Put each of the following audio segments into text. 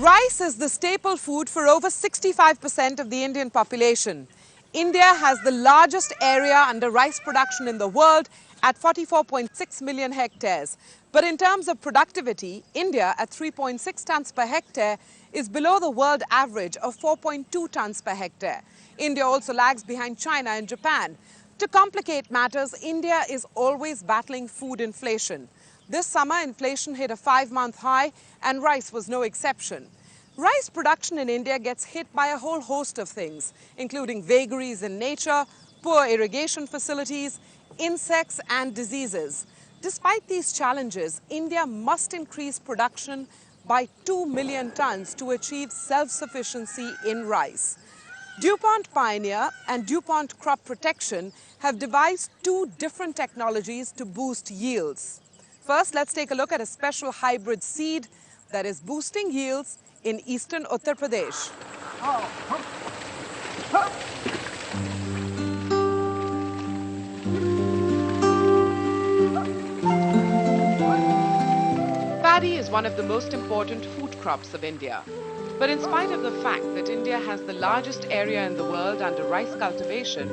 Rice is the staple food for over 65% of the Indian population. India has the largest area under rice production in the world at 44.6 million hectares. But in terms of productivity, India at 3.6 tons per hectare is below the world average of 4.2 tons per hectare. India also lags behind China and Japan. To complicate matters, India is always battling food inflation. This summer, inflation hit a 5-month high, and rice was no exception. Rice production in India gets hit by a whole host of things, including vagaries in nature, poor irrigation facilities, insects and diseases. Despite these challenges, India must increase production by 2 million tons to achieve self-sufficiency in rice. DuPont Pioneer and DuPont Crop Protection have devised two different technologies to boost yields. First, let's take a look at a special hybrid seed that is boosting yields in eastern Uttar Pradesh. Paddy is one of the most important food crops of India. But in spite of the fact that India has the largest area in the world under rice cultivation,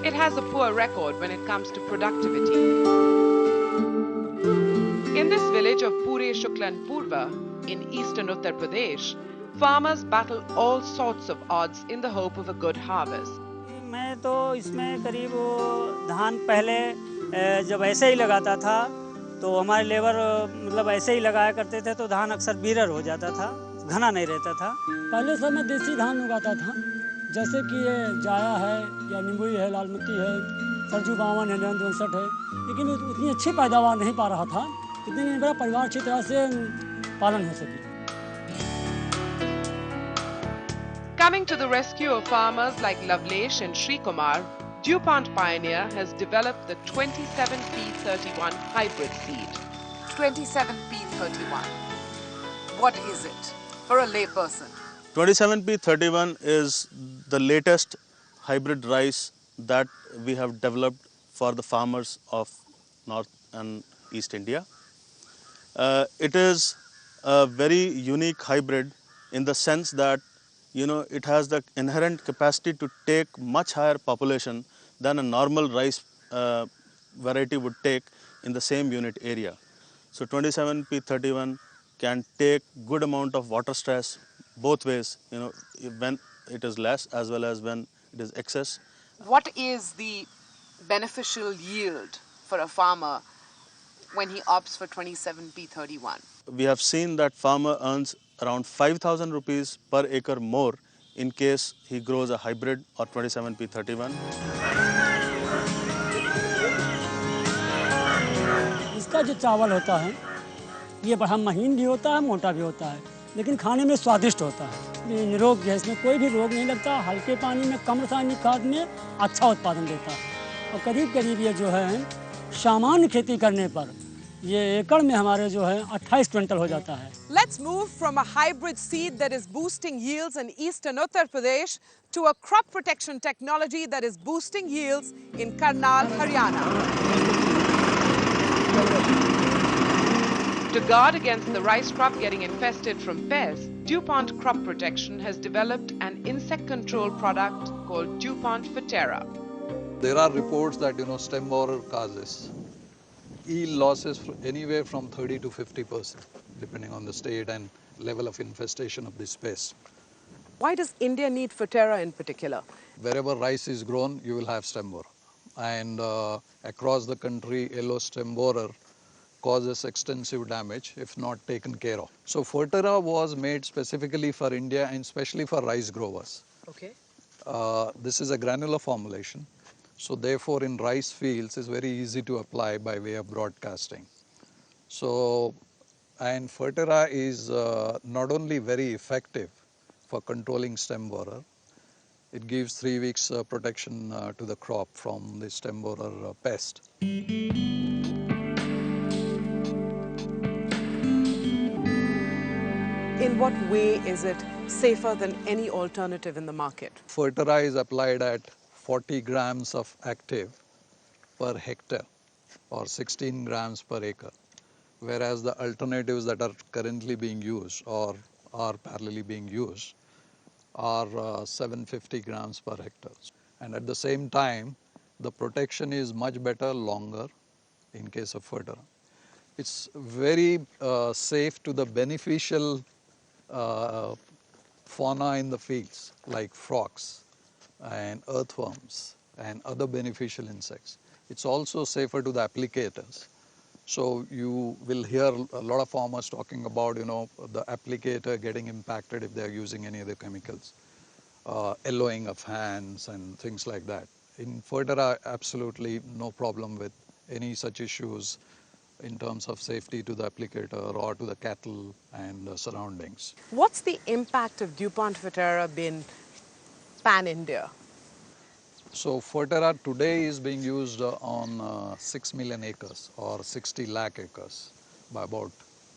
it has a poor record when it comes to productivity. In this village of Pure Shuklan Purva in eastern Uttar Pradesh, farmers battle all sorts of odds in the hope of a good harvest. मैं तो इसमें करीब धान पहले जब ऐसे ही लगाता था तो हमारे लेबर मतलब ऐसे ही लगाया करते थे तो धान अक्सर बीरर हो जाता था, घना नहीं रहता था। पहले सब मैं देसी धान उगाता था, जैसे कि ये जाया है या नींबुई है, लालमती है, सरजू 52 है, 59 है, लेकिन उतनी अच्छी पैदावार नहीं पा रहा था, इतने में मेरा परिवार अच्छी तरह से पालन हो सके। Coming to the rescue of farmers like Lavlesh and Sri Kumar, DuPont Pioneer has developed the 27P31 hybrid seed. 27P31. What is it for a layperson? 27P31 is the latest hybrid rice that we have developed for the farmers of North and East India. It is a very unique hybrid in the sense that it has the inherent capacity to take much higher population than a normal rice variety would take in the same unit area. So 27P31 can take good amount of water stress both ways, when it is less as well as when it is excess. What is the beneficial yield for a farmer when he opts for 27P31? We have seen that farmer earns around 5,000 rupees per acre more in case he grows a hybrid or 27P31. इसका जो चावल होता है, ये बड़ा महीन भी होता है, मोटा भी होता है, लेकिन खाने में स्वादिष्ट होता है। निरोग है, इसमें कोई भी रोग नहीं लगता, हल्के पानी में कम रासायनिक खाद में अच्छा उत्पादन देता है। और करीब ये जो है सामान्य खेती करने पर ये एकड़ में हमारे जो है 28 क्विंटल हो जाता है। Let's move from a hybrid seed that is boosting yields in eastern Uttar Pradesh to a crop protection technology that is boosting yields in Karnal, Haryana. To guard against the rice crop getting infested from pests, DuPont Crop Protection has developed an insect control product called DuPont Ferterra. There are reports that stem borer causes yield losses anywhere from 30 to 50%, depending on the state and level of infestation of this pest. Why does India need Ferterra in particular? Wherever rice is grown, you will have stem borer. And across the country, yellow stem borer causes extensive damage if not taken care of. So Ferterra was made specifically for India and especially for rice growers. Okay. This is a granular formulation. So therefore in rice fields it's very easy to apply by way of broadcasting. So, and Ferterra is not only very effective for controlling stem borer, it gives 3 weeks protection to the crop from the stem borer pest. In what way is it safer than any alternative in the market? Ferterra is applied at 40 grams of active per hectare or 16 grams per acre, whereas the alternatives that are currently being used or are parallelly being used are 750 grams per hectare. And at the same time, the protection is much better, longer in case of Fertera. It's very safe to the beneficial fauna in the fields like frogs and earthworms and other beneficial insects. It's also safer to the applicators. So you will hear a lot of farmers talking about, the applicator getting impacted if they are using any of the chemicals, yellowing of hands and things like that. In Fertera, absolutely no problem with any such issues in terms of safety to the applicator or to the cattle and surroundings. What's the impact of DuPont Fertera been pan-India? So Fertera today is being used on 6 million acres or 60 lakh acres by about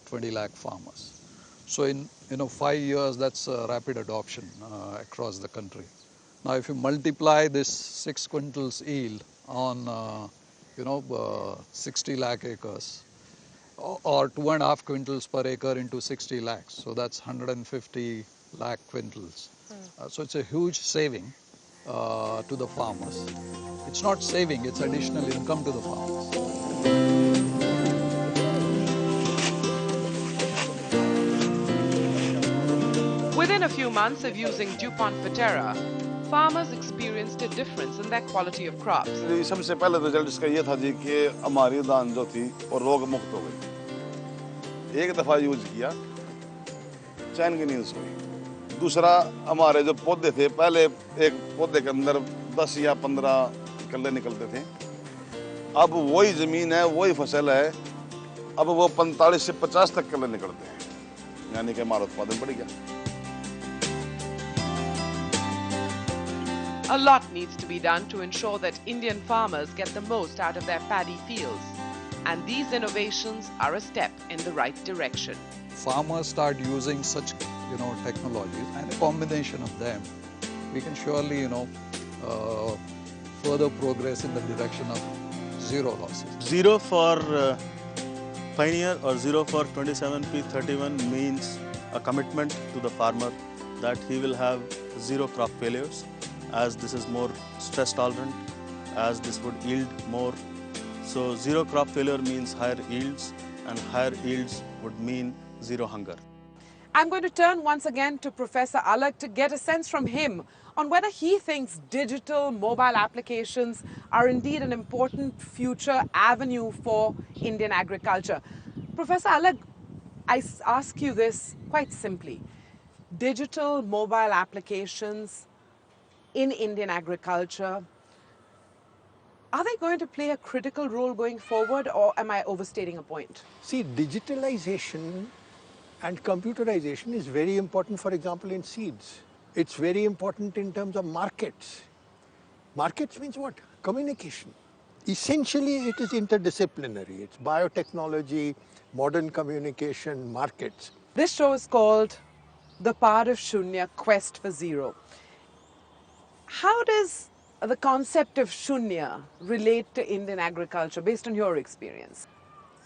20 lakh farmers. So in 5 years, that's rapid adoption across the country. Now if you multiply this 6 quintals yield on 60 lakh acres or 2.5 quintals per acre into 60 lakhs, so that's 150 lakh quintals. So it's a huge saving to the farmers. It's not saving, it's additional income to the farmers. Within a few months of using DuPont Fertera, farmers experienced a difference in their quality of crops. सबसे पहले result इसका ये था जी कि हमारी धान जो थी वो रोग मुक्त हो गई। एक दफ़ा यूज किया, चैन की नींद सोई। दूसरा, हमारे जो पौधे थे, पहले एक पौधे के अंदर 10 या 15 कल्ले निकलते थे। अब वही ज़मीन है, वही फसल है, अब वो 45 से 50 तक कल्ले निकलते हैं, यानी कि हमारा उत्पादन बढ़ गया। A lot needs to be done to ensure that Indian farmers get the most out of their paddy fields, and these innovations are a step in the right direction. Farmers start using such technologies, and a combination of them, we can surely further progress in the direction of zero losses. Zero for Pioneer or zero for 27P31 means a commitment to the farmer that he will have zero crop failures, as this is more stress tolerant, as this would yield more. So zero crop failure means higher yields, and higher yields would mean zero hunger. I'm going to turn once again to Professor Alag to get a sense from him on whether he thinks digital mobile applications are indeed an important future avenue for Indian agriculture. Professor Alag, I ask you this quite simply. Digital mobile applications in Indian agriculture, are they going to play a critical role going forward, or am I overstating a point? See, digitalization and computerization is very important, for example, in seeds. It's very important in terms of markets. Markets means what? Communication. Essentially, it is interdisciplinary. It's biotechnology, modern communication, markets. This show is called The Path of Shunya, Quest for Zero. How does the concept of Shunya relate to Indian agriculture based on your experience?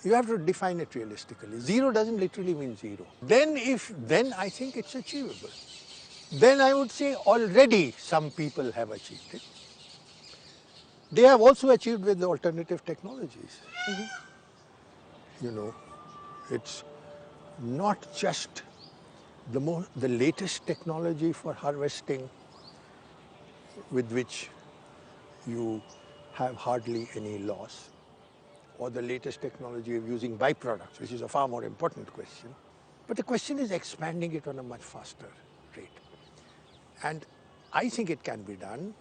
You have to define it realistically. Zero doesn't literally mean zero. Then I think it's achievable. Then I would say already some people have achieved it. They have also achieved with the alternative technologies. It's not just the latest technology for harvesting with which you have hardly any loss, or the latest technology of using byproducts, which is a far more important question. But the question is expanding it on a much faster rate. And I think it can be done,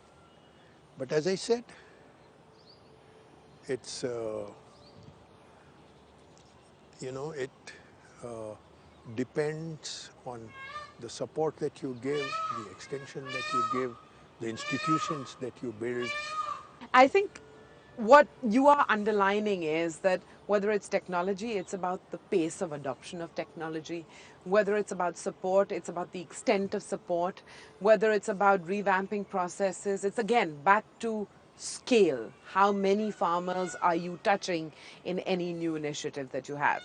but as I said, it's, it depends on the support that you give, the extension that you give, the institutions that you build. I think what you are underlining is that whether it's technology, it's about the pace of adoption of technology. Whether it's about support, it's about the extent of support. Whether it's about revamping processes, it's again back to scale. How many farmers are you touching in any new initiative that you have?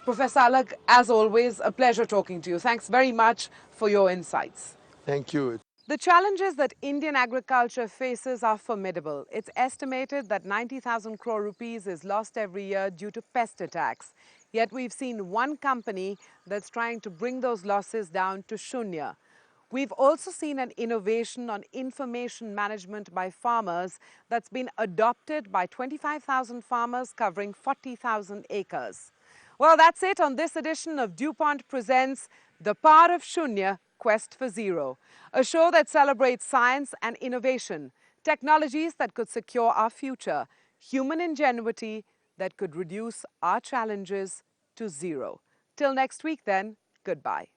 Professor Alag, as always, a pleasure talking to you. Thanks very much for your insights. Thank you. The challenges that Indian agriculture faces are formidable. It's estimated that 90,000 crore rupees is lost every year due to pest attacks. Yet we've seen one company that's trying to bring those losses down to shunya. We've also seen an innovation on information management by farmers that's been adopted by 25,000 farmers covering 40,000 acres. Well, that's it on this edition of DuPont Presents The Power of Shunya, Quest for Zero, a show that celebrates science and innovation, technologies that could secure our future, human ingenuity that could reduce our challenges to zero. Till next week then, goodbye.